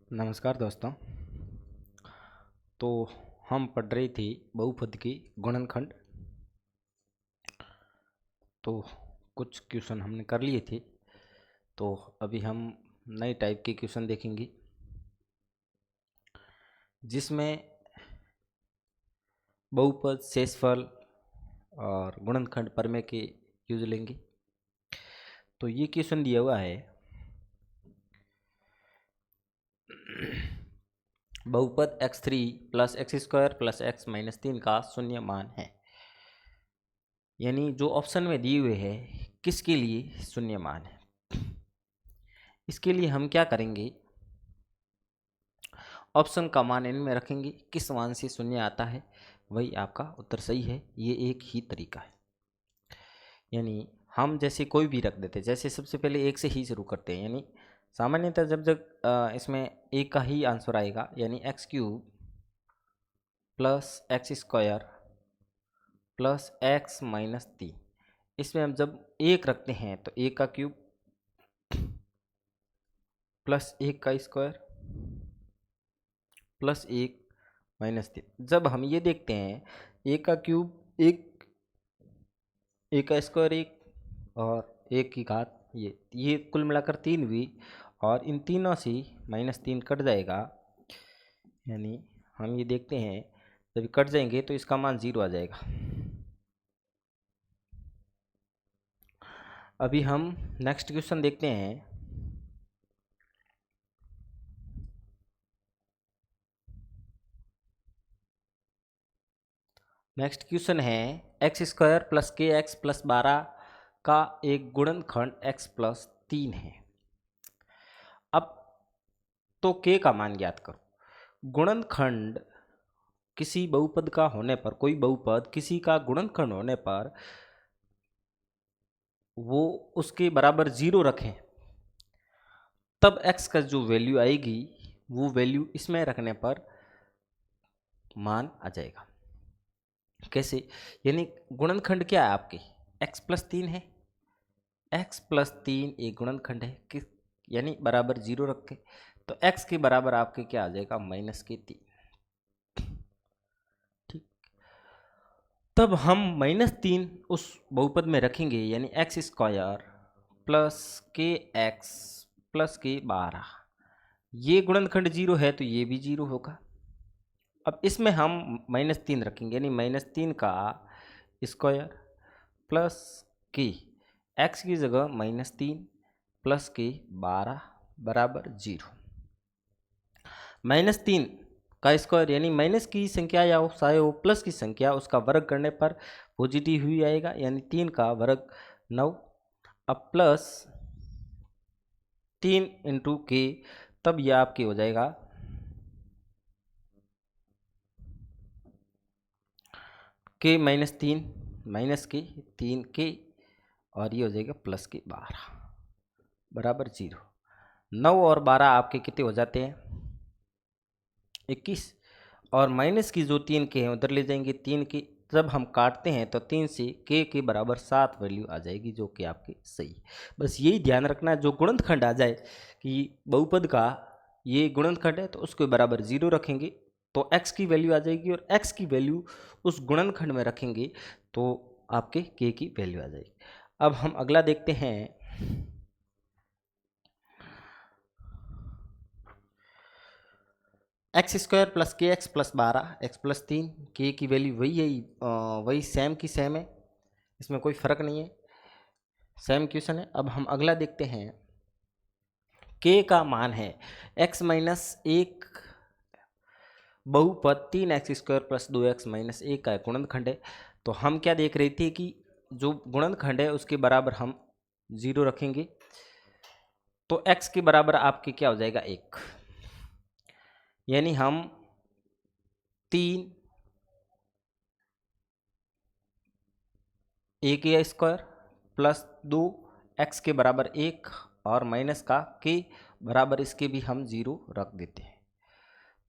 नमस्कार दोस्तों। तो हम पढ़ रही थी बहुपद की गुणनखंड। तो कुछ क्वेश्चन हमने कर लिए थे, तो अभी हम नए टाइप के क्वेश्चन देखेंगे जिसमें बहुपद, शेषफल और गुणनखंड प्रमेय के यूज लेंगे। तो ये क्वेश्चन दिया हुआ है, बहुपद x3 plus x square plus x minus 3 का शून्य मान है। यानी जो ऑप्शन में दिए हुए है किसके लिए शून्य मान है। इसके लिए हम क्या करेंगे, ऑप्शन का मान इनमें रखेंगे, किस मान से शून्य आता है वही आपका उत्तर सही है। ये एक ही तरीका है। यानी हम जैसे कोई भी रख देते, जैसे सबसे पहले एक से ही शुरू करते हैं। यानी सामान्यतः जब जब इसमें एक का ही आंसर आएगा, यानी x cube plus x square plus x minus 3, इसमें हम जब एक रखते हैं तो एक का क्यूब प्लस एक का स्क्वायर प्लस एक माइनस 3। जब हम ये देखते हैं एक का क्यूब एक, एक का स्क्वायर एक और एक की घात ये कुल मिलाकर 3 हुई, और इन तीनों से माइनस 3 कट जाएगा। यानी हम ये देखते हैं जब कट जाएंगे तो इसका मान 0 आ जाएगा। अभी हम नेक्स्ट क्वेश्चन देखते हैं। नेक्स्ट क्वेश्चन है एक्स स्क्वायर प्लस के एक्स प्लस 12 का एक गुणनखंड एक्स प्लस 3 है। अब तो के का मान ज्ञात करो। गुणनखंड किसी बहुपद का होने पर, कोई बहुपद किसी का गुणनखंड होने पर वो उसके बराबर 0 रखें, तब x का जो वैल्यू आएगी वो वैल्यू इसमें रखने पर मान आ जाएगा। कैसे? यानी गुणनखंड क्या है आपके, x प्लस 3 है। x प्लस 3 एक गुणनखंड है कि यानी बराबर 0 रखें तो x के बराबर आपके क्या आ जाएगा, माइनस के 3। ठीक, तब हम माइनस 3 उस बहुपद में रखेंगे, यानी एक्स स्क्वायर प्लस के एक्स प्लस के 12। ये गुणनखंड 0 है तो ये भी 0 होगा। अब इसमें हम माइनस 3 रखेंगे, यानी माइनस 3 का स्क्वायर प्लस के एक्स की जगह माइनस 3 प्लस के 12 बराबर 0। माइनस 3 का स्क्वायर यानी माइनस की संख्या या चाहे वो प्लस की संख्या, उसका वर्ग करने पर पॉजिटिव ही आएगा, यानी 3 का वर्ग 9। अब प्लस 3 इंटू के, तब यह आपके हो जाएगा के माइनस 3 माइनस के 3 के, और ये हो जाएगा प्लस के 12 बराबर 0। 9 और 12 आपके कितने हो जाते हैं, 21। और माइनस की जो 3 के हैं उधर ले जाएंगे, 3 की जब हम काटते हैं तो 3 से के बराबर 7 वैल्यू आ जाएगी, जो कि आपकी सही है। बस यही ध्यान रखना है, जो गुणनखंड आ जाए कि बहुपद का ये गुणनखंड है तो उसके बराबर 0 रखेंगे तो x की वैल्यू आ जाएगी, और x की वैल्यू उस गुणनखंड में रखेंगे तो आपके k की वैल्यू आ जाएगी। अब हम अगला देखते हैं। एक्स स्क्वायर प्लस के एक्स प्लस 12 एक्स प्लस 3, के की वैल्यू वही है, वही सेम की सेम है, इसमें कोई फर्क नहीं है, सेम क्वेश्चन है। अब हम अगला देखते हैं। के का मान है एक्स माइनस 1 बहुपद 3 x square plus 2 x minus 1 का गुणनखंड है। तो हम क्या देख रहे थे कि जो गुणनखंड है उसके बराबर हम 0 रखेंगे तो x के बराबर आपके क्या हो जाएगा, 1। यानी हम 3 a का स्क्वायर प्लस 2 x के बराबर 1 और माइनस का के बराबर इसके भी हम 0 रख देते हैं।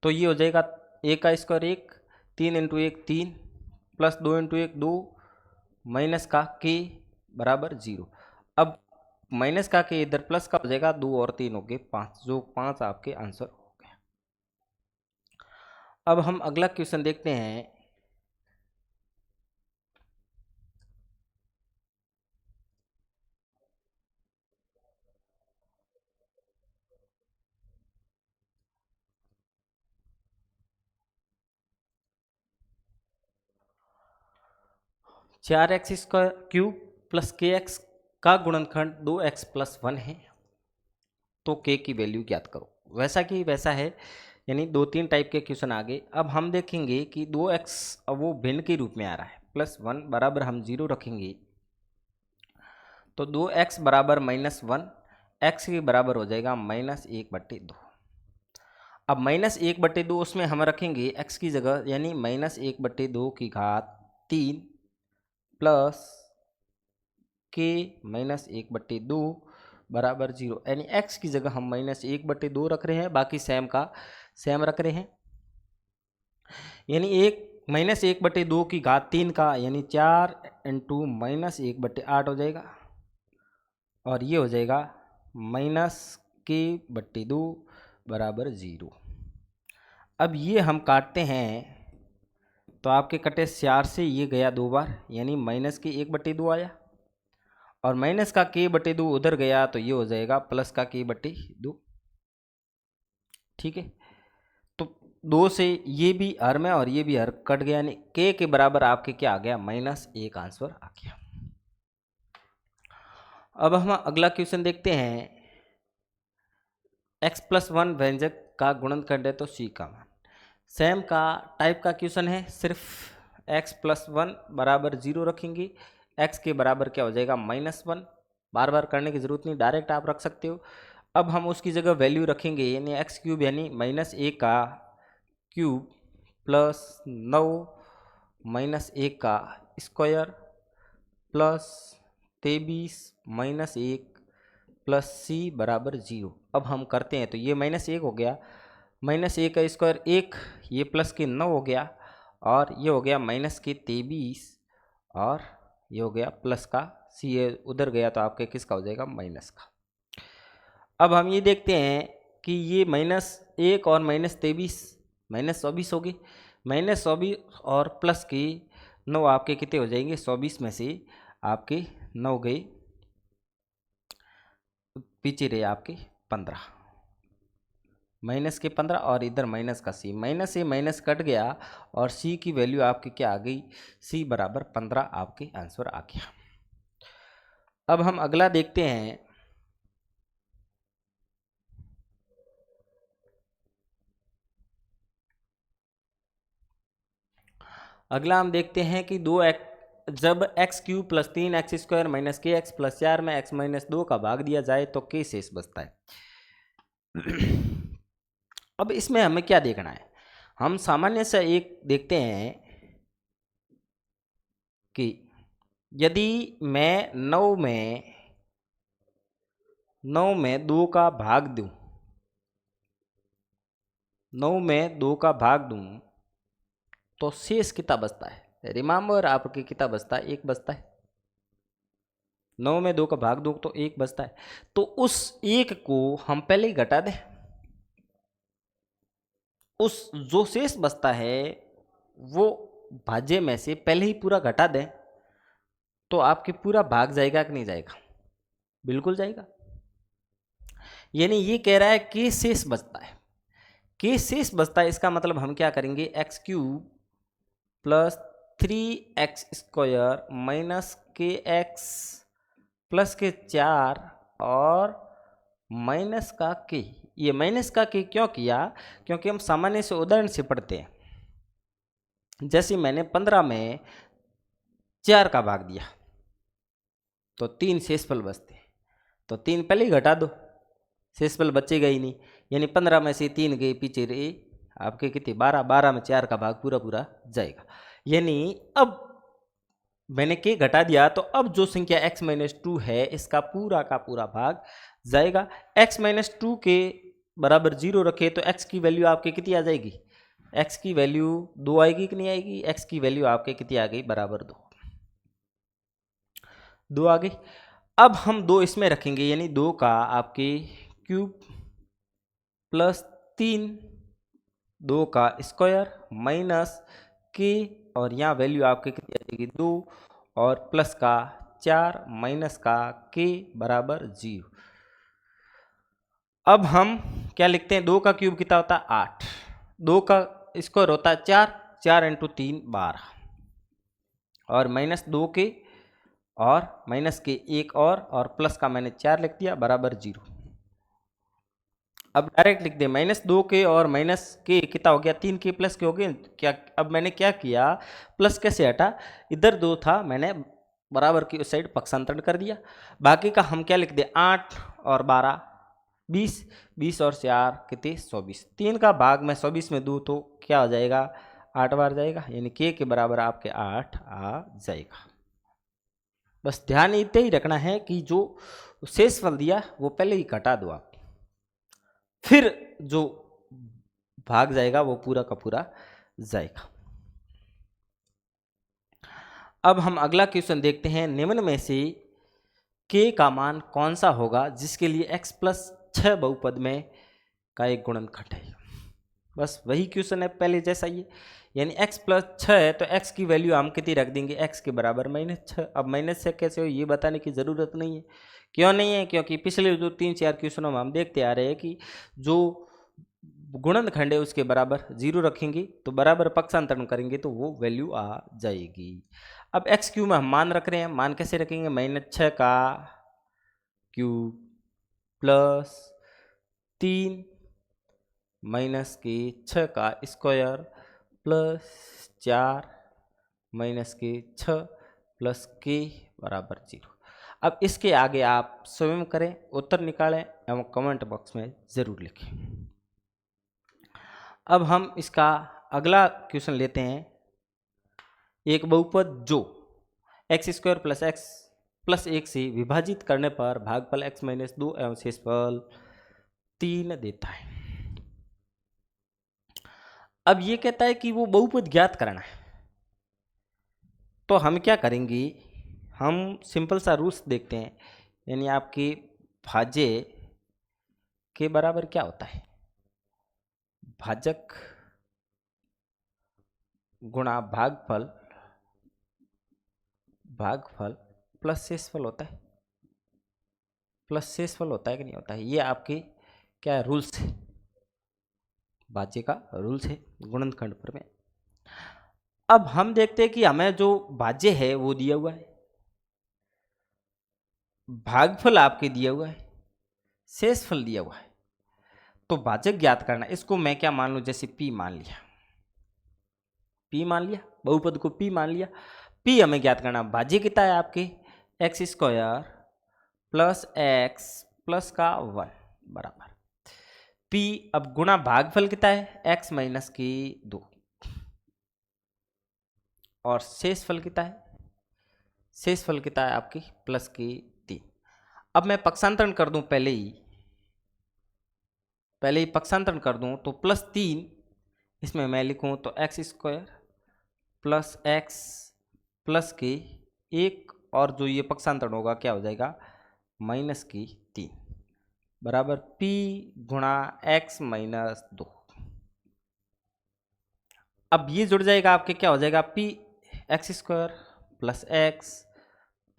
तो ये हो जाएगा a का square 1, 3 into 1 3 plus 2 into 1 2 minus का के बराबर 0। अब माइनस का के इधर प्लस का हो जाएगा, 2 और 3 हो गए 5, जो 5 आपके आंसर हो गया। अब हम अगला क्वेश्चन देखते हैं। चार एक्स स्क्वायर क्यूब प्लस के एक्स का गुणनखंड 2x प्लस 1 है, तो k की वैल्यू ज्ञात करो। वैसा कि वैसा है, यानी 2-3 टाइप के क्वेश्चन आ गए। अब हम देखेंगे कि 2x अब वो भिन्न के रूप में आ रहा है, प्लस 1 बराबर हम 0 रखेंगे, तो 2x बराबर -1 x के बराबर हो जाएगा -1/2। अब -1/2 उसमें हम रखेंगे x की जगह, यानी -1/2 की घात 3 प्लस k -1/2 बराबर 0, यानी x की जगह हम -1/2 रख रहे हैं, बाकी सेम का सेम रख रहे हैं। यानी -1/2 की घात 3 का, यानी 4 इंटू -1/8 हो जाएगा, और ये हो जाएगा -k/2 बराबर 0। अब ये हम काटते हैं तो आपके कटे 4 से ये गया 2 बार, यानी -k/1/2 आया, और माइनस का k/2 उधर गया तो ये हो जाएगा प्लस का k/2। ठीक है, तो 2 से ये भी हर में और ये भी हर कट गया, यानी k के बराबर आपके क्या आ गया, -1 आंसर आ गया। अब हम अगला क्वेश्चन देखते हैं। x + 1 व्यंजक का गुणनखंड है तो c का मान। सेम का टाइप का क्वेश्चन है, सिर्फ x + 1 बराबर 0 रखेंगे, x के बराबर क्या हो जाएगा -1। बार बार करने की जरूरत नहीं, डायरेक्ट आप रख सकते हो। अब हम उसकी जगह वैल्यू रखेंगे, यानी x³ यानी -1 का क्यूब प्लस 9 -1 का स्क्वायर प्लस 23 -1 प्लस c बराबर 0। अब हम करते हैं तो ये -1 हो गया, -1 का स्क्वायर 1, ये प्लस के 9 हो गया, और ये हो गया -23, और ये हो गया प्लस का c, ये उधर गया तो आपके किसका हो जाएगा, माइनस का। अब हम ये देखते हैं कि ये -1 और -23 -24 हो गई, -24 और प्लस की 9 आपके कितने हो जाएंगे, 24 में से आपके 9 गए, पीछे रहे आपके 15, माइनस के 15, और इधर माइनस का c, माइनस से माइनस कट गया, और c की वैल्यू आपकी क्या आ गई, c बराबर 15 आपके आंसर आ गया। अब हम अगला देखते हैं। अगला हम देखते हैं कि जब x³ + 3x² - kx + 4 में x - 2 का भाग दिया जाए तो k शेष बचता है। अब इसमें हमें क्या देखना है, हम सामान्य से एक देखते हैं कि यदि मैं 9 में 2 का भाग दूं, 9 में 2 का भाग दूं तो शेष कितना बचता है, रिमेंबर आपके कितना बचता है, 1 बचता है। 9 में 2 का भाग दूं तो 1 बचता है, तो उस 1 को हम पहले ही घटा दें, उस जो शेष बचता है वो भाज्य में से पहले ही पूरा घटा दें, तो आपके पूरा भाग जाएगा कि नहीं जाएगा, बिल्कुल जाएगा। यानी ये कह रहा है कि शेष बचता है, कि शेष बचता है, इसका मतलब हम क्या करेंगे, x³ + 3x² - kx प्लस के 4 और माइनस का k। ये माइनस का k क्यों किया, क्योंकि हम सामान्य से उदाहरण से पढ़ते हैं। जैसे मैंने 15 में 4 का भाग दिया तो 3 शेषफल बचते हैं, तो 3 पहले ही घटा दो, शेषफल बचेगा ही नहीं, यानी 15 में से 3 गए, पीछे रहे आपके कितने, 12, 12 में 4 का भाग पूरा पूरा जाएगा। यानी अब मैंने k घटा दिया, तो अब जो संख्या x - 2 है इसका पूरा का पूरा भाग जाएगा। x - 2 के बराबर 0 रखे तो x की वैल्यू आपके कितनी आ जाएगी, x की वैल्यू 2 आएगी कि नहीं आएगी, x की वैल्यू आपके कितनी आ गई, बराबर 2 आ गई। अब हम 2 इसमें रखेंगे, यानी 2 का आपके क्यूब प्लस 3 2 का स्क्वायर माइनस के, और यहाँ वैल्यू आपके कितनी आ जाएगी 2, और प्लस का 4 माइनस का के बराबर 0। अब हम क्या लिखते हैं, 2 का क्यूब कितना होता है 8, 2 का स्क्वायर होता है 4, 4 इंटू 3 12, और माइनस 2 के और माइनस के एक और प्लस का मैंने 4 लिख दिया बराबर 0। अब डायरेक्ट लिख दे, माइनस 2 के और माइनस के कितना हो गया 3 के प्लस के हो गए क्या। अब मैंने क्या किया, प्लस कैसे हटा, इधर 2 था मैंने बराबर की उस साइड पक्षांतरण कर दिया। बाकी का हम क्या लिख दे, 8 और 12 20, 20 और 4 कितने 24, 3 का भाग मैं 24 में दूँ तो क्या हो जाएगा 8 बार जाएगा, यानी के बराबर आपके 8 आ जाएगा। बस ध्यान इतना ही रखना है कि जो शेष फल दिया वो पहले ही घटा दो आप, फिर जो भाग जाएगा वो पूरा का पूरा जाएगा। अब हम अगला क्वेश्चन देखते हैं, निम्न में से के का मान कौन सा होगा जिसके लिए x प्लस 6 बहुपद में का एक गुणनखंड है। बस वही क्वेश्चन है पहले जैसा ही, यानी x प्लस 6 है तो x की वैल्यू हम कितनी रख देंगे, x के बराबर -6। अब -6 कैसे हो ये बताने की ज़रूरत नहीं है। क्यों नहीं है, क्योंकि पिछले जो 3-4 क्वेश्चनों में हम देखते आ रहे हैं कि जो गुणनखंड है उसके बराबर 0 रखेंगे तो बराबर पक्षांतरण करेंगे तो वो वैल्यू आ जाएगी। अब एक्स क्यू में हम मान रख रहे हैं, मान कैसे रखेंगे, -6 का क्यूब प्लस 3 माइनस के 6 का स्क्वायर प्लस 4 माइनस के 6 प्लस के बराबर 0। अब इसके आगे आप स्वयं करें, उत्तर निकालें एवं कमेंट बॉक्स में ज़रूर लिखें। अब हम इसका अगला क्वेश्चन लेते हैं, एक बहुपद जो x square plus x plus 1 से विभाजित करने पर भागफल x माइनस 2 एवं शेषफल 3 देता है। अब ये कहता है कि वो बहुपद ज्ञात करना है, तो हम क्या करेंगे, हम सिंपल सा रूल्स देखते हैं, यानी आपके भाज्य के बराबर क्या होता है, भाजक गुणा भागफल प्लस शेषफल होता है, प्लस शेषफल होता है कि नहीं होता है, ये आपके क्या रूल्स है, भाज्य का रूल्स है गुणनखंड पर में। अब हम देखते हैं कि हमें जो भाज्य है वो दिया हुआ है, भागफल आपके दिया हुआ है, शेषफल दिया हुआ है, तो भाजक ज्ञात करना, इसको मैं क्या मान लूं, जैसे p मान लिया, बहुपद को p मान लिया, p हमें ज्ञात करना, भाज्य कितना है आपके x square plus x plus का 1 बराबर p। अब गुणा भागफल कितना है x माइनस की 2, और शेषफल कितना है, शेषफल कितना है आपकी प्लस की 3। अब मैं पक्षांतरण कर दूं, पहले ही पक्षांतरण कर दूं तो प्लस 3 इसमें मैं लिखूं तो x square plus x plus की 1, और जो ये पक्षांतरण होगा क्या हो जाएगा माइनस की 3 बराबर p गुणा x माइनस 2। अब ये जुड़ जाएगा आपके, क्या हो जाएगा p x square plus x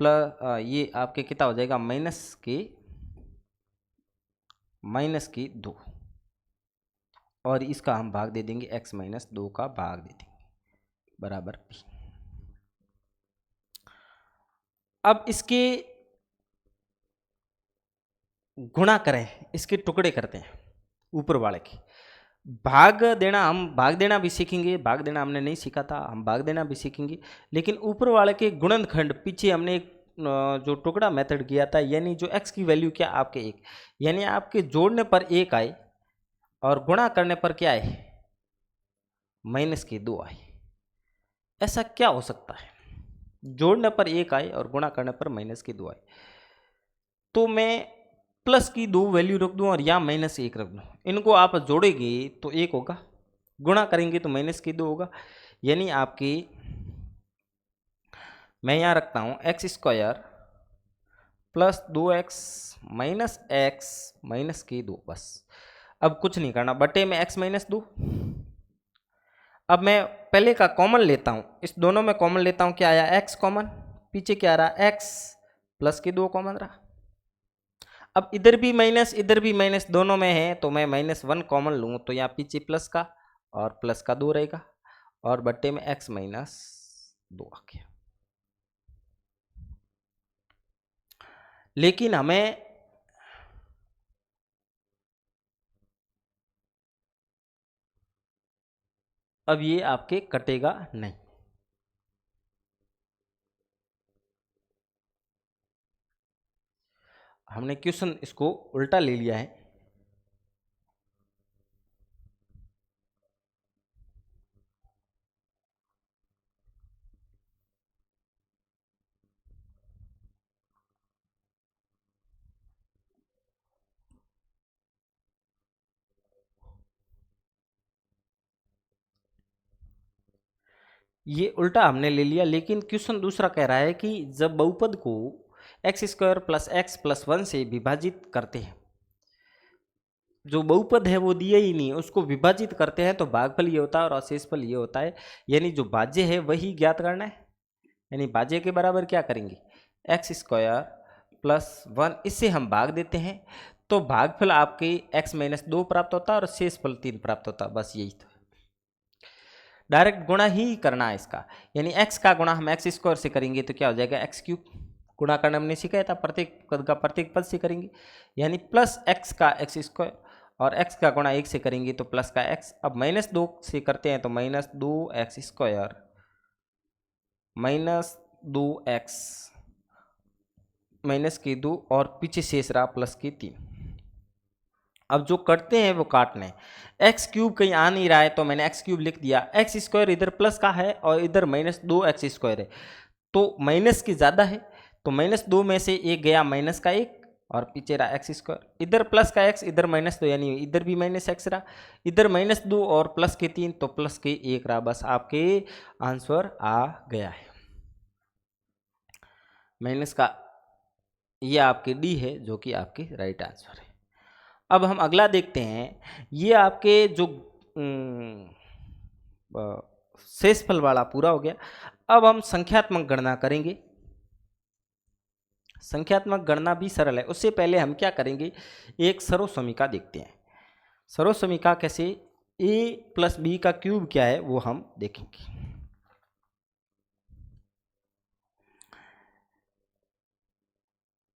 plus ये आपके कितना हो जाएगा माइनस की 2, और इसका हम भाग दे देंगे x माइनस 2 का भाग दे देंगे बराबर p। अब इसके गुणा करें, इसके टुकड़े करते हैं ऊपर वाले के, भाग देना भी सीखेंगे, भाग देना हमने नहीं सीखा था, हम भाग देना भी सीखेंगे, लेकिन ऊपर वाले के गुणनखंड पीछे हमने एक जो टुकड़ा मेथड किया था, यानी जो x की वैल्यू क्या आपके 1, यानी आपके जोड़ने पर 1 आए और गुणा करने पर क्या आए माइनस की 2 आए। ऐसा क्या हो सकता है, जोड़ने पर 1 आए और गुणा करने पर माइनस की 2 आए, तो मैं प्लस की 2 वैल्यू रख दूं और यहाँ माइनस 1 रख दूं, इनको आप जोड़ेंगे तो 1 होगा, गुणा करेंगे तो माइनस की 2 होगा, यानी आपकी मैं यहाँ रखता हूँ x square plus 2x minus की 2, बस अब कुछ नहीं करना, बटे में x माइनस 2 अब मैं पहले का कॉमन लेता हूँ, इस दोनों में कॉमन लेता हूँ, क्या आया x कॉमन, पीछे क्या आ रहा x प्लस के 2 कॉमन रहा। अब इधर भी माइनस इधर भी माइनस दोनों में है, तो मैं -1 कॉमन लूँ तो यहाँ पीछे प्लस का और प्लस का 2 रहेगा और बट्टे में x -2 आ गया। लेकिन हमें अब ये आपके कटेगा नहीं, हमने क्वेश्चन इसको उल्टा ले लिया है। ये उल्टा हमने ले लिया, लेकिन क्वेश्चन दूसरा कह रहा है कि जब बहुपद को x² + x + 1 से विभाजित करते हैं, जो बहुपद है वो दिए ही नहीं, उसको विभाजित करते हैं तो भागफल ये होता है और अशेषफल ये होता है, यानी जो भाज्य है वही ज्ञात करना है। यानी भाज्य के बराबर क्या करेंगे, x² + 1, इससे हम भाग देते हैं तो भागफल आपके x - 2 प्राप्त होता है और शेषफल 3 प्राप्त होता है। बस यही तो, डायरेक्ट गुणा ही करना है इसका, यानी x का गुणा हम x² से करेंगे तो क्या हो जाएगा x³ गुणा करना हमने सीखा था, प्रत्येक पद का प्रत्येक पद से करेंगे, यानी प्लस x का x² और x का गुणा 1 से करेंगे तो प्लस का x। अब -2 से करते हैं तो -2x² -2x -2 और पीछे शेष रहा +3। अब जो करते हैं वो काटने, x³ कहीं आ नहीं रहा है तो मैंने x³ लिख दिया, x² इधर प्लस का है और इधर -2x² है, तो माइनस की ज़्यादा है तो -2 में से एक गया माइनस का 1 और पीछे रहा x², इधर प्लस का x इधर -2, यानी इधर भी -x रहा, इधर -2 और +3 तो +1 रहा। बस आपके आंसर आ गया है, माइनस का ये आपके डी है जो कि आपके राइट आंसर है। अब हम अगला देखते हैं, ये आपके जो शेषफल वाला पूरा हो गया। अब हम संख्यात्मक गणना करेंगे। संख्यात्मक गणना भी सरल है, उससे पहले हम क्या करेंगे, एक सर्वसमीका देखते हैं। सर्वसमीका कैसे, a + b का क्यूब क्या है वो हम देखेंगे।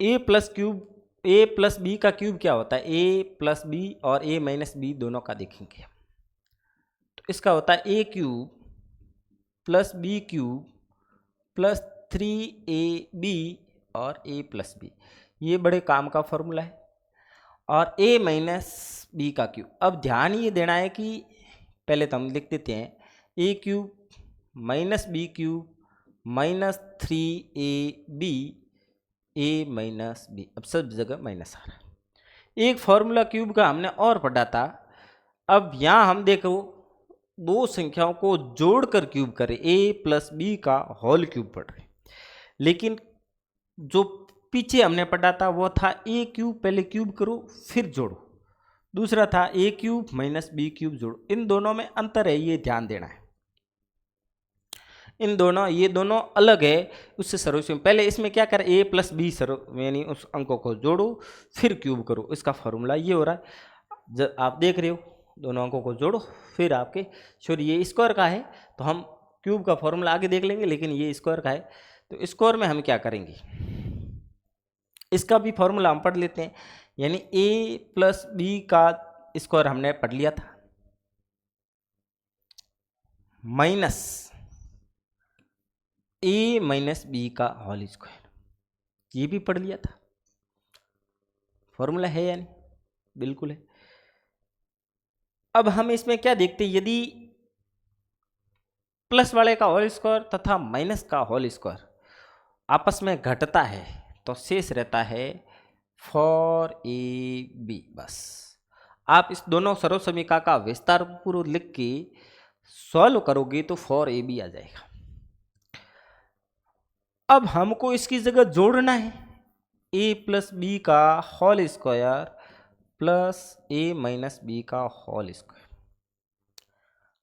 a + b का क्यूब क्या होता है, a + b और a - b दोनों का देखेंगे। तो इसका होता है a³ + b³ + 3ab और a + b, ये बड़े काम का फॉर्मूला है। और a - b का क्यूब, अब ध्यान ये देना है कि पहले तो हम लिख देते हैं a³ - b³ -3ab a - b, अब सब जगह माइनस आ रहा है। एक फॉर्मूला क्यूब का हमने और पढ़ा था, अब यहाँ हम देखो दो संख्याओं को जोड़कर क्यूब करें, a + b का होल क्यूब पढ़ रहे, लेकिन जो पीछे हमने पढ़ा था वो था a³ पहले क्यूब करो फिर जोड़ो, दूसरा था a³ - b³ जोड़ो। इन दोनों में अंतर है, ये ध्यान देना है, इन दोनों ये दोनों अलग है। उससे सर्वसम पहले इसमें क्या करें, a + b यानी उस अंकों को जोड़ो फिर क्यूब करो, इसका फॉर्मूला ये हो रहा है। जब आप देख रहे हो दोनों अंकों को जोड़ो फिर आपके, सॉरी ये स्क्वायर का है तो हम क्यूब का फॉर्मूला आगे देख लेंगे, लेकिन ये स्क्वायर का है तो स्क्वायर में हम क्या करेंगे, इसका भी फॉर्मूला हम पढ़ लेते हैं। यानी a + b का स्क्वायर हमने पढ़ लिया था, माइनस a - b का होल स्क्वायर, ये भी पढ़ लिया था। फॉर्मूला है या नहीं, बिल्कुल है। अब हम इसमें क्या देखते हैं, यदि प्लस वाले का होल स्क्वायर तथा माइनस का होल स्क्वायर आपस में घटता है तो शेष रहता है 4ab। बस आप इस दोनों सर्वसमीका का विस्तार पूर्वक लिख के सॉल्व करोगे तो 4ab आ जाएगा। अब हमको इसकी जगह जोड़ना है, a + b का होल स्क्वायर + a - b का होल स्क्वायर।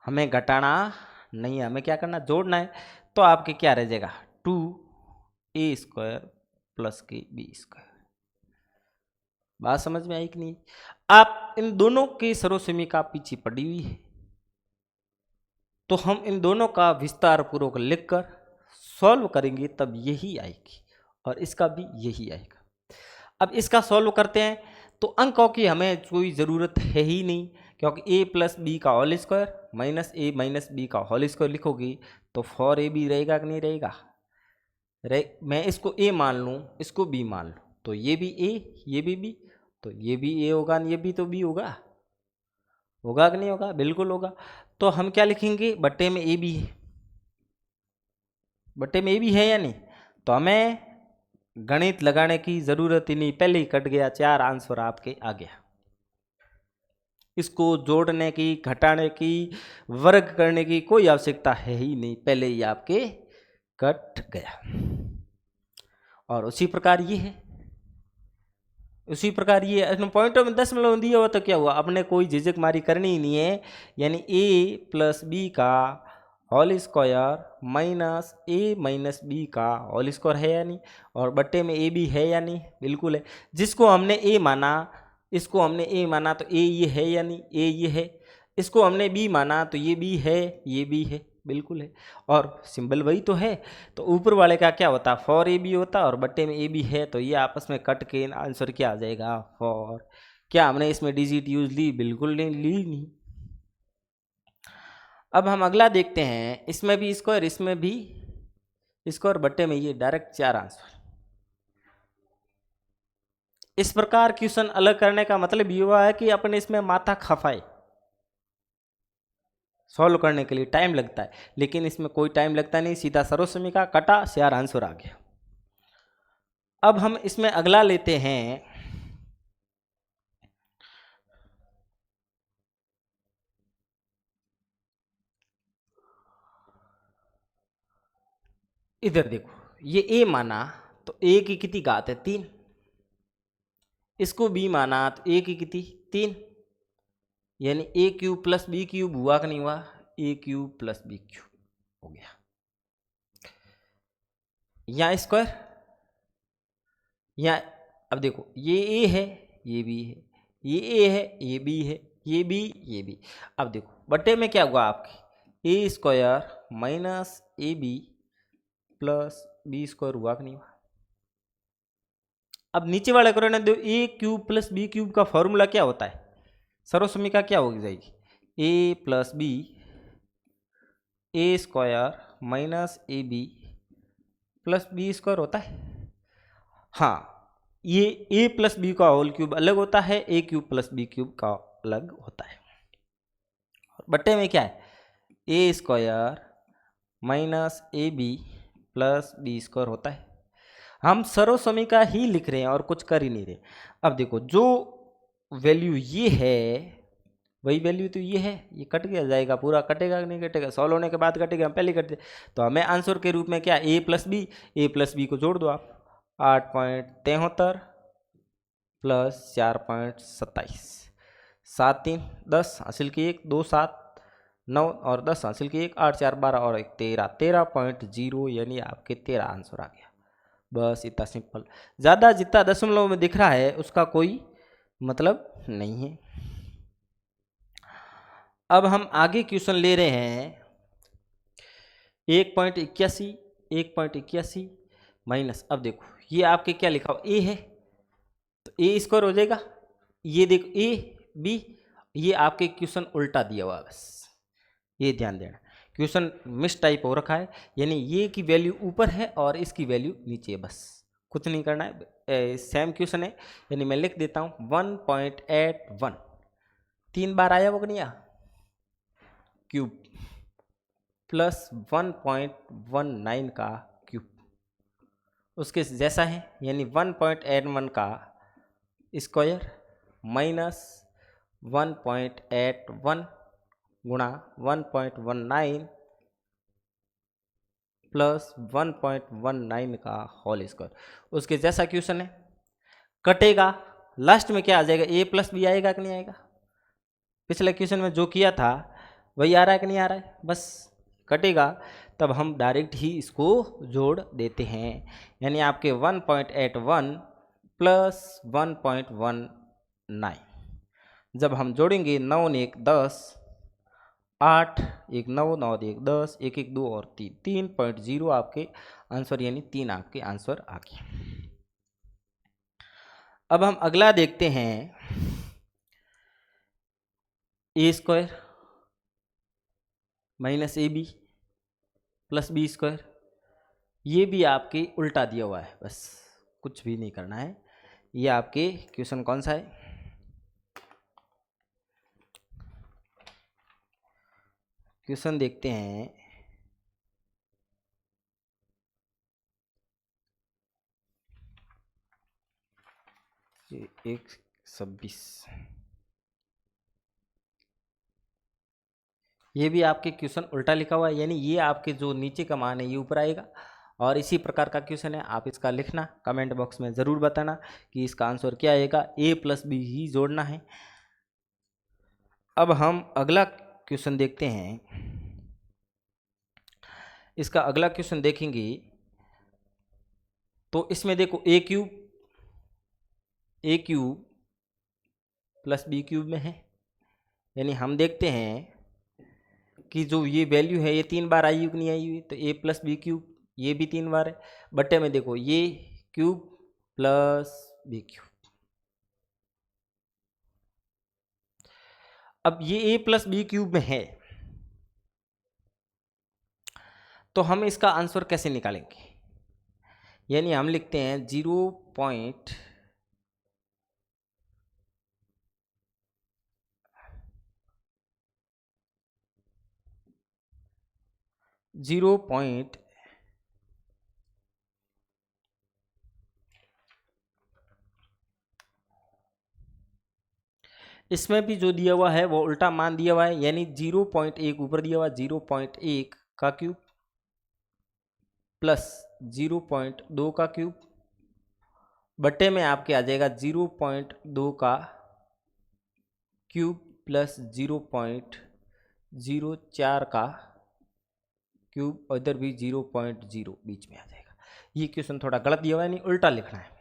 हमें घटाना नहीं है, हमें क्या करना, जोड़ना है। तो आपके क्या रह जाएगा, 2a² प्लस के b²। बात समझ में आई कि नहीं? आप इन दोनों की सर्वसमीका पीछे पड़ी हुई है, तो हम इन दोनों का विस्तार पूर्वक लिखकर सॉल्व करेंगे तब यही आएगी, और इसका भी यही आएगा। अब इसका सॉल्व करते हैं, तो अंकों की हमें कोई ज़रूरत है ही नहीं, क्योंकि a प्लस बी का whole square minus a minus B का होल स्क्वायर लिखोगी तो 4ab रहेगा कि नहीं रहेगा? मैं इसको a मान लूँ, इसको b मान लूँ, तो ये भी a, ये भी b, तो ये भी a होगा, ये भी तो b होगा। होगा कि नहीं होगा? बिल्कुल होगा। तो हम क्या लिखेंगे, बट्टे में ab है, बट्टे में ab है या नहीं? तो हमें गणित लगाने की ज़रूरत ही नहीं, पहले ही कट गया, 4 आंसर आपके आ गया। इसको जोड़ने की, घटाने की, वर्ग करने की कोई आवश्यकता है ही नहीं, पहले ही आपके कट गया। और उसी प्रकार ये है, उसी प्रकार ये पॉइंटों में 10 दिया हुआ, तो क्या हुआ, अपने कोई झिझक मारी करनी ही नहीं है। यानी a प्लस बी का whole square minus a minus B का होल स्क्वायर है या नहीं, और बट्टे में a भी है या नहीं? बिल्कुल है। जिसको हमने a माना, इसको हमने a माना, तो a ये है या नहीं? a ये है। इसको हमने b माना, तो ये भी है, ये भी है, बिल्कुल है। और सिंबल वही तो है, तो ऊपर वाले का क्या होता, 4ab होता, और बट्टे में a भी है, तो ये आपस में कट के आंसर क्या आ जाएगा, 4। क्या हमने इसमें डिजिट यूज ली? बिल्कुल नहीं ली, नहीं। अब हम अगला देखते हैं, इसमें भी स्क्वायर, इसमें भी स्क्वायर, बट्टे में ये डायरेक्ट 4 आंसर। इस प्रकार क्वेश्चन अलग करने का मतलब ये हुआ है कि अपने इसमें माथा खपाए, सॉल्व करने के लिए टाइम लगता है, लेकिन इसमें कोई टाइम लगता नहीं, सीधा सर्वसमीका कटा, 4 आंसर आ गया। अब हम इसमें अगला लेते हैं, इधर देखो, ये a माना तो a की कितनी घात है, 3। इसको b माना तो a की कितनी, 3। यानी a³ प्लस b³ हुआ कि नहीं हुआ, a³ प्लस b³ हो गया। यहाँ स्क्वायर, यहाँ अब देखो, ये a है, ये b है, ये a है, ये b है, ये b, ये b। अब देखो बट्टे में क्या हुआ आपके, a² minus ab plus b² हुआ कि नहीं हुआ? अब नीचे वाले करो ना, a³ प्लस b³ का फॉर्मूला क्या होता है, सर्वसमीका क्या होगी जाएगी, a plus b a² minus ab plus b² होता है। हाँ, ये a प्लस बी का होल क्यूब अलग होता है, a³ प्लस b³ का अलग होता है। बट्टे में क्या है, a² minus ab plus b² होता है। हम सर्वसमीका ही लिख रहे हैं और कुछ कर ही नहीं रहे। अब देखो, जो वैल्यू ये है वही वैल्यू तो ये है, ये कट गया जाएगा, पूरा कटेगा कि नहीं कटेगा, सॉल्व होने के बाद कटेगा, हम पहले कटते। तो हमें आंसर के रूप में क्या, a प्लस बी को जोड़ दो आप, 8.73 प्लस 4.27, 7 3 10 हासिल की 1, 2 7 9 और 10 हासिल की 1, 8 4 12 और 1 13, 13.0, यानी आपके 13 आंसर आ गया। बस इतना सिंपल। ज़्यादा जितना दशमलव में दिख रहा है उसका कोई मतलब नहीं है। अब हम आगे क्वेश्चन ले रहे हैं 1.81 माइनस, अब देखो ये आपके क्या लिखा हुआ, ए है, तो a² हो जाएगा। ये देखो a b, ये आपके क्वेश्चन उल्टा दिया हुआ, बस ये ध्यान देना, क्वेश्चन मिस टाइप हो रखा है, यानी ये की वैल्यू ऊपर है और इसकी वैल्यू नीचे है, बस कुछ नहीं करना है, सेम क्वेश्चन है। यानी मैं लिख देता हूँ 1.81, 3 बार आया वो नहीं, क्यूब प्लस 1.19 का क्यूब उसके जैसा है, यानी 1.81 का स्क्वायर माइनस 1.81 गुणा 1.19 प्लस 1.19 का होल स्क्वायर, उसके जैसा क्वेश्चन है। कटेगा, लास्ट में क्या आ जाएगा, a प्लस बी आएगा कि नहीं आएगा? पिछले क्वेश्चन में जो किया था वही आ रहा है कि नहीं आ रहा है, बस कटेगा तब हम डायरेक्ट ही इसको जोड़ देते हैं। यानी आपके 1.81 प्लस 1.19 जब हम जोड़ेंगे 9 1 10, 8 1 9 9 1 10, 1 1 2 और 3, 3.0 आपके आंसर, यानी 3 आपके आंसर आ गए। अब हम अगला देखते हैं, A square minus A B plus B square. ये भी आपके उल्टा दिया हुआ है, बस कुछ भी नहीं करना है। ये आपके क्वेश्चन कौन सा है, क्वेश्चन देखते हैं। ये 126, ये भी आपके क्वेश्चन उल्टा लिखा हुआ है, यानी ये आपके जो नीचे का मान है ये ऊपर आएगा। और इसी प्रकार का क्वेश्चन है, आप इसका लिखना, कमेंट बॉक्स में ज़रूर बताना कि इसका आंसर क्या आएगा। ए प्लस बी ही जोड़ना है। अब हम अगला क्वेश्चन देखते हैं। इसका अगला क्वेश्चन देखेंगे तो इसमें देखो ए क्यूब प्लस बी क्यूब में है, यानी हम देखते हैं कि जो ये वैल्यू है ये 3 बार आई हुई कि नहीं आई हुई, तो ए प्लस बी क्यूब ये भी 3 बार है। बट्टे में देखो ये क्यूब प्लस बी क्यूब, अब ये ए प्लस बी क्यूब में है तो हम इसका आंसर कैसे निकालेंगे, यानी हम लिखते हैं 0.0.0 इसमें भी जो दिया हुआ है वो उल्टा मान दिया हुआ है, यानी 0.1 ऊपर दिया हुआ 0.1 का क्यूब प्लस 0.2 का क्यूब बट्टे में आपके आ जाएगा 0.2 का क्यूब प्लस 0.04 का क्यूब, और इधर भी 0.0 बीच में आ जाएगा। ये क्वेश्चन थोड़ा गलत दिया हुआ है, नहीं उल्टा लिखना है।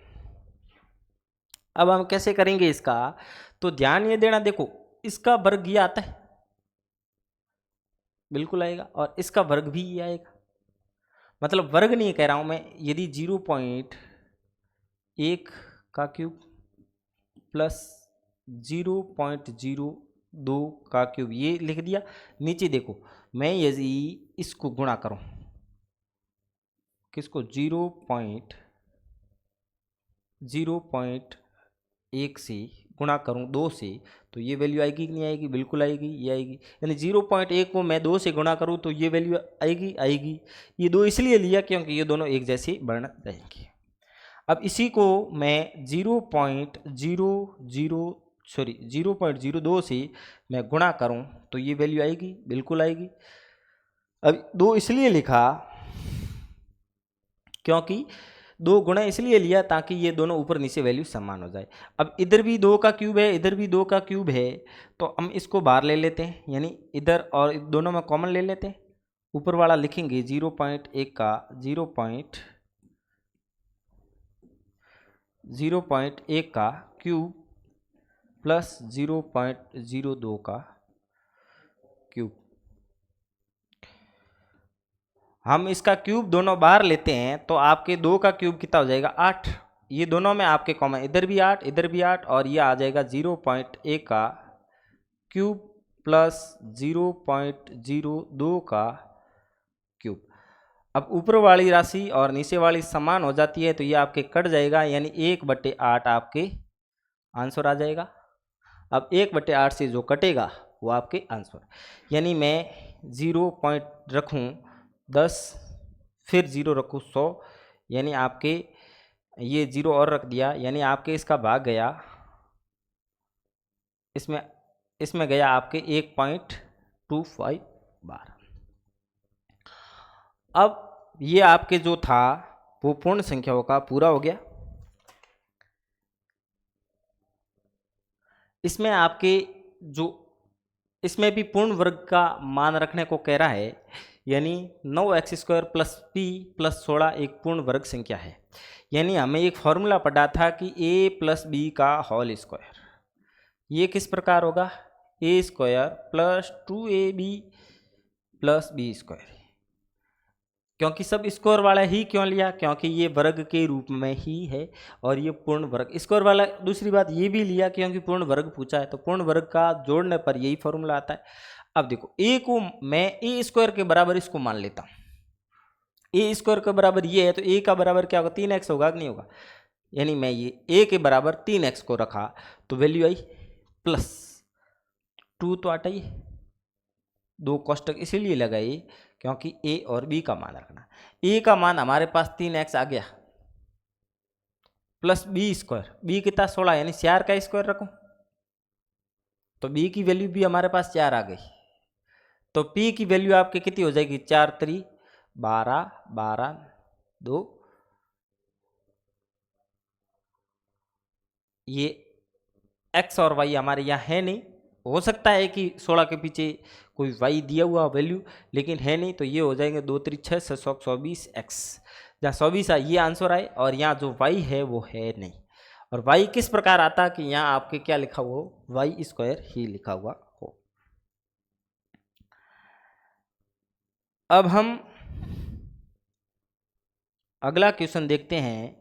अब हम कैसे करेंगे इसका, तो ध्यान ये देना, देखो इसका वर्ग ये आता है, बिल्कुल आएगा, और इसका वर्ग भी ये आएगा। मतलब वर्ग नहीं कह रहा हूं मैं, यदि 0.1 का क्यूब प्लस 0.02 का क्यूब ये लिख दिया। नीचे देखो मैं यदि इसको गुणा करूं, किसको 0.1 से गुणा करूं 2 से, तो ये वैल्यू आएगी कि नहीं आएगी, बिल्कुल आएगी, ये आएगी। यानी 0.1 को मैं 2 से गुणा करूं तो ये वैल्यू आएगी। ये 2 इसलिए लिया क्योंकि ये दोनों एक जैसे बन जाएंगे। अब इसी को मैं 0.02 से मैं गुणा करूं तो ये वैल्यू आएगी, बिल्कुल आएगी। अब 2 इसलिए लिखा क्योंकि 2 गुणा इसलिए लिया ताकि ये दोनों ऊपर नीचे वैल्यू समान हो जाए। अब इधर भी 2 का क्यूब है, इधर भी 2 का क्यूब है, तो हम इसको बाहर ले लेते हैं, यानी इधर और दोनों में कॉमन ले लेते हैं। ऊपर वाला लिखेंगे 0.1 का 0.1 का क्यूब प्लस 0.02 का क्यूब। हम इसका क्यूब दोनों बाहर लेते हैं तो आपके 2 का क्यूब कितना हो जाएगा 8। ये दोनों में आपके कॉमन, इधर भी 8 इधर भी 8, और ये आ जाएगा 0.1 का क्यूब प्लस 0.02 का क्यूब। अब ऊपर वाली राशि और नीचे वाली समान हो जाती है तो ये आपके कट जाएगा, यानी 1/8 आपके आंसर आ जाएगा। अब 1/8 से जो कटेगा वो आपके आंसर, यानी मैं 0 पॉइंट रखूँ 10, फिर 0 रखूँ 100, यानी आपके ये 0 और रख दिया, यानी आपके इसका भाग गया, इसमें गया आपके 1.25 बार। अब ये आपके जो था वो पूर्ण संख्याओं का पूरा हो गया। इसमें आपके जो इसमें भी पूर्ण वर्ग का मान रखने को कह रहा है, यानी 9x² प्लस p प्लस 16 एक पूर्ण वर्ग संख्या है। यानी हमें एक फॉर्मूला पढ़ा था कि a प्लस बी का होल स्क्वायर, ये किस प्रकार होगा, a square plus 2ab plus B square. क्योंकि सब स्क्वायर वाला ही क्यों लिया, क्योंकि ये वर्ग के रूप में ही है और ये पूर्ण वर्ग स्क्वायर वाला। दूसरी बात ये भी लिया क्योंकि पूर्ण वर्ग पूछा है, तो पूर्ण वर्ग का जोड़ने पर यही फॉर्मूला आता है। अब देखो a को मैं a स्क्वायर के बराबर इसको मान लेता हूँ, a स्क्वायर के बराबर ये है, तो a का बराबर क्या होगा, 3x होगा कि नहीं होगा। यानी मैं ये a के बराबर 3x को रखा तो वैल्यू आई प्लस 2, तो हटाइए 2 कोष्टक इसीलिए लगाइए क्योंकि a और b का मान रखना। a का मान हमारे पास 3x आ गया प्लस b स्क्वायर, b कितना 16, यानी 4 का स्क्वायर रखो तो b की वैल्यू भी हमारे पास 4 आ गई। तो p की वैल्यू आपके कितनी हो जाएगी, 4 3 12 12 2, ये x और y हमारे यहाँ है नहीं, हो सकता है कि 16 के पीछे कोई y दिया हुआ वैल्यू, लेकिन है नहीं, तो ये हो जाएंगे 2 3 6 6 24x, जहाँ 24 ये आंसर आए और यहाँ जो y है वो है नहीं। और y किस प्रकार आता कि यहाँ आपके क्या लिखा हुआ हो, y स्क्वायर ही लिखा हुआ हो। अब हम अगला क्वेश्चन देखते हैं